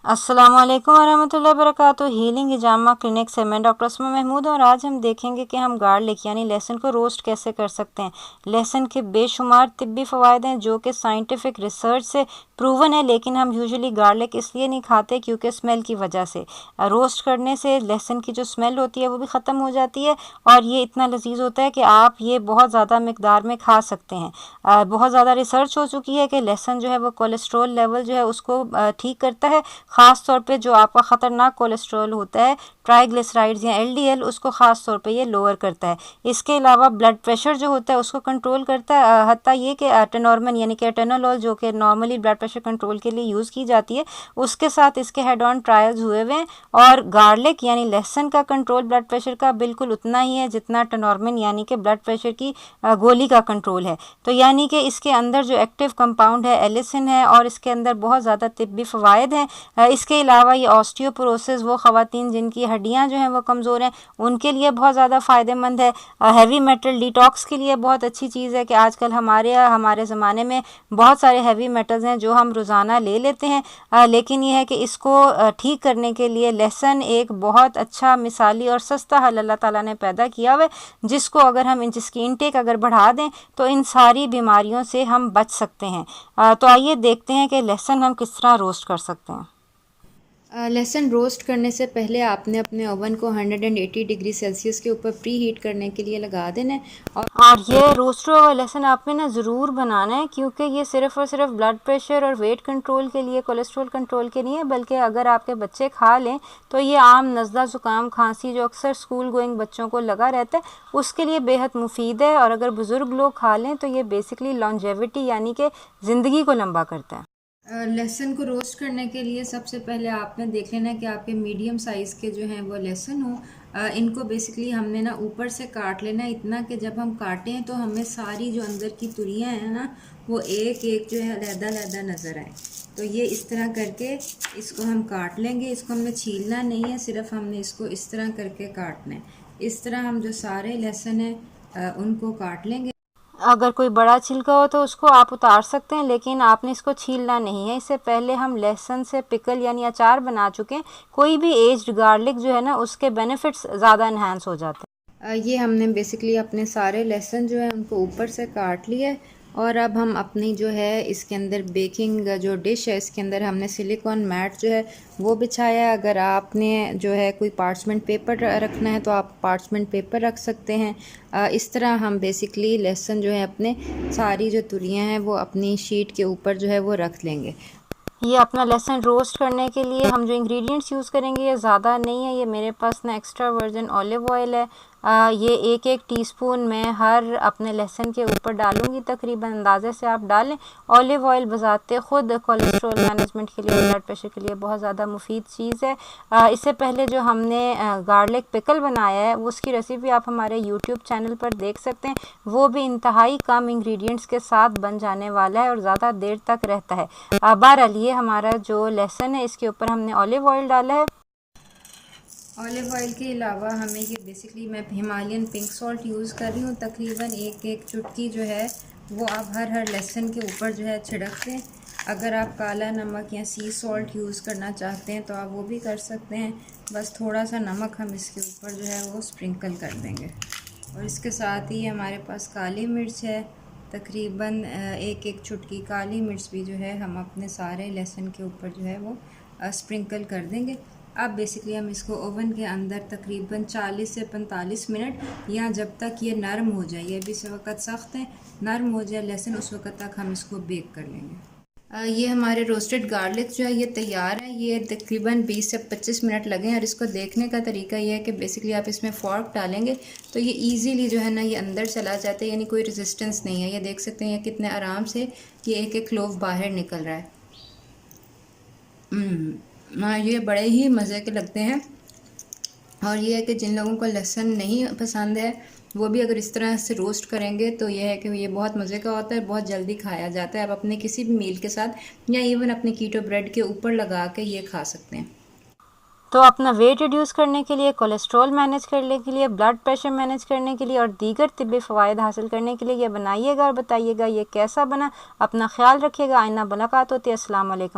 अस्सलाम वालेकुम वरहमतुल्लाहि वबरकातुहू। हीलिंग हिजामा क्लिनिक से मैं डॉक्टर अस्मा महमूद और आज हम देखेंगे कि हम गार्लिक यानी लहसुन को रोस्ट कैसे कर सकते हैं। लहसुन के बेशुमार तिब्बी फ़वाइद हैं जो कि साइंटिफिक रिसर्च से प्रूवन है, लेकिन हम यूजुअली गार्लिक इसलिए नहीं खाते क्योंकि स्मेल की वजह से। रोस्ट करने से लहसुन की जो स्मेल होती है वो भी ख़त्म हो जाती है और ये इतना लजीज होता है कि आप ये बहुत ज़्यादा मिकदार में खा सकते हैं। बहुत ज़्यादा रिसर्च हो चुकी है कि लहसुन जो है वो कोलेस्ट्रॉल लेवल जो है उसको ठीक करता है। ख़ास तौर पे जो आपका ख़तरनाक कोलेस्ट्रॉल होता है, ट्राइग्लिसराइड्स या एलडीएल, उसको ख़ास तौर पे ये लोअर करता है। इसके अलावा ब्लड प्रेशर जो होता है उसको कंट्रोल करता है। हत्ता ये कि एटेनॉर्मन यानी कि एटेनोलॉल जो कि नॉर्मली ब्लड प्रेशर कंट्रोल के लिए यूज़ की जाती है, उसके साथ इसके हेड ऑन ट्रायल्स हुए हुए हैं। और गार्लिक यानी लहसुन का कंट्रोल ब्लड प्रेशर का बिल्कुल उतना ही है जितना टेनॉर्मन यानी कि ब्लड प्रेशर की गोली का कंट्रोल है। तो यानी कि इसके अंदर जो एक्टिव कंपाउंड है एलिसिन है और इसके अंदर बहुत ज़्यादा तिब्बी फ़वाइद हैं। इसके अलावा ये ऑस्टियोपोरोसिस, वो ख़वातीन जिनकी हड्डियां जो हैं वो कमज़ोर हैं, उनके लिए बहुत ज़्यादा फ़ायदेमंद है। हैवी मेटल डिटॉक्स के लिए बहुत अच्छी चीज़ है कि आजकल हमारे ज़माने में बहुत सारे हैवी मेटल्स हैं जो हम रोज़ाना ले लेते हैं, लेकिन ये है कि इसको ठीक करने के लिए लहसुन एक बहुत अच्छा मिसाली और सस्ता हल अल्लाह ताला ने पैदा किया हुआ है, जिसको अगर हम जिसकी इनटेक अगर बढ़ा दें तो इन सारी बीमारियों से हम बच सकते हैं। तो आइए देखते हैं कि लहसुन हम किस तरह रोस्ट कर सकते हैं। लहसुन रोस्ट करने से पहले आपने अपने ओवन को 180 डिग्री सेल्सियस के ऊपर प्री हीट करने के लिए लगा देना है। और ये रोस्ट हुआ लहसुन आपने ना ज़रूर बनाना है, क्योंकि ये सिर्फ़ और सिर्फ ब्लड प्रेशर और वेट कंट्रोल के लिए, कोलेस्ट्रॉल कंट्रोल के नहीं है, बल्कि अगर आपके बच्चे खा लें तो ये आम नज़ला ज़ुकाम खांसी जो अक्सर स्कूल गोइंग बच्चों को लगा रहता है उसके लिए बेहद मुफीद है। और अगर बुज़ुर्ग लोग खा लें तो ये बेसिकली लॉन्जेविटी यानी कि ज़िंदगी को लंबा करता है। लहसुन को रोस्ट करने के लिए सबसे पहले आपने देख लेना कि आपके मीडियम साइज़ के जो हैं वो लहसुन हो। इनको बेसिकली हमने ना ऊपर से काट लेना इतना कि जब हम काटें तो हमें सारी जो अंदर की तुरियां हैं ना वो एक एक जो है अलहदा नज़र आए। तो ये इस तरह करके इसको हम काट लेंगे। इसको हमने छीलना नहीं है, सिर्फ हमने इसको इस तरह करके काटना है। इस तरह हम जो सारे लहसुन हैं उनको काट लेंगे। अगर कोई बड़ा छिलका हो तो उसको आप उतार सकते हैं, लेकिन आपने इसको छीलना नहीं है। इससे पहले हम लहसुन से पिकल यानी अचार बना चुके हैं। कोई भी एज्ड गार्लिक जो है ना उसके बेनिफिट्स ज़्यादा इन्हांस हो जाते हैं। ये हमने बेसिकली अपने सारे लहसुन जो है उनको ऊपर से काट लिया है। और अब हम अपनी जो है इसके अंदर बेकिंग जो डिश है इसके अंदर हमने सिलिकॉन मैट जो है वो बिछाया है। अगर आपने जो है कोई पार्चमेंट पेपर रखना है तो आप पार्चमेंट पेपर रख सकते हैं। इस तरह हम बेसिकली लहसुन जो है अपने सारी जो तुरियां हैं वो अपनी शीट के ऊपर जो है वो रख लेंगे। ये अपना लहसुन रोस्ट करने के लिए हम जो इंग्रेडिएंट्स यूज़ करेंगे ये ज़्यादा नहीं है। ये मेरे पास ना एक्स्ट्रा वर्जिन ऑलिव ऑयल है। ये एक टीस्पून मैं हर अपने लहसुन के ऊपर डालूंगी, तकरीबन अंदाज़े से आप डालें। ऑलिव ऑयल बजाते ख़ुद कोलेस्ट्रॉल मैनेजमेंट के लिए, ब्लड प्रेशर के लिए बहुत ज़्यादा मुफीद चीज़ है। इससे पहले जो हमने गार्लिक पिकल बनाया है उसकी रेसिपी आप हमारे यूट्यूब चैनल पर देख सकते हैं। वो भी इंतहाई कम इंग्रेडिएंट्स के साथ बन जाने वाला है और ज़्यादा देर तक रहता है। बहरहाल ये हमारा जो लहसुन है इसके ऊपर हमने ऑलिव ऑयल डाला है। ऑलिव ऑयल के अलावा हमें ये बेसिकली मैं हिमालयन पिंक सॉल्ट यूज़ कर रही हूँ। तकरीबन एक चुटकी जो है वो आप हर लहसुन के ऊपर जो है छिड़क दें। अगर आप काला नमक या सी सॉल्ट यूज़ करना चाहते हैं तो आप वो भी कर सकते हैं। बस थोड़ा सा नमक हम इसके ऊपर जो है वो स्प्रिंकल कर देंगे। और इसके साथ ही हमारे पास काली मिर्च है, तकरीबन एक चुटकी काली मिर्च भी जो है हम अपने सारे लहसुन के ऊपर जो है वो स्प्रिंकल कर देंगे। अब बेसिकली हम इसको ओवन के अंदर तकरीबन 40 से 45 मिनट या जब तक ये नरम हो जाए, ये भी इस वक्त सख्त है, नरम हो जाए लहसुन उस वक्त तक हम इसको बेक कर लेंगे। ये हमारे रोस्टेड गार्लिक जो है ये तैयार है। ये तकरीबन 20 से 25 मिनट लगे। और इसको देखने का तरीका ये है कि बेसिकली आप इसमें फ़ॉर्क डालेंगे तो ये ईज़िली जो है ना ये अंदर चला जाता है, यानी कोई रेजिस्टेंस नहीं है। ये देख सकते हैं कितने आराम से ये एक क्लोव बाहर निकल रहा है। ये बड़े ही मज़े के लगते हैं। और ये है कि जिन लोगों को लहसुन नहीं पसंद है वो भी अगर इस तरह से रोस्ट करेंगे तो ये है कि ये बहुत मज़े का होता है, बहुत जल्दी खाया जाता है। आप अपने किसी भी मील के साथ या इवन अपने कीटो ब्रेड के ऊपर लगा के ये खा सकते हैं। तो अपना वेट रिड्यूस करने के लिए, कोलेस्ट्रॉल मैनेज करने के लिए, ब्लड प्रेशर मैनेज करने के लिए और दीगर तिब्बी फ़वाइद हासिल करने के लिए ये बनाइएगा और बताइएगा ये कैसा बना। अपना ख्याल रखिएगा। आइंदा मुलाकात होती है। अस्सलाम वालेकुम।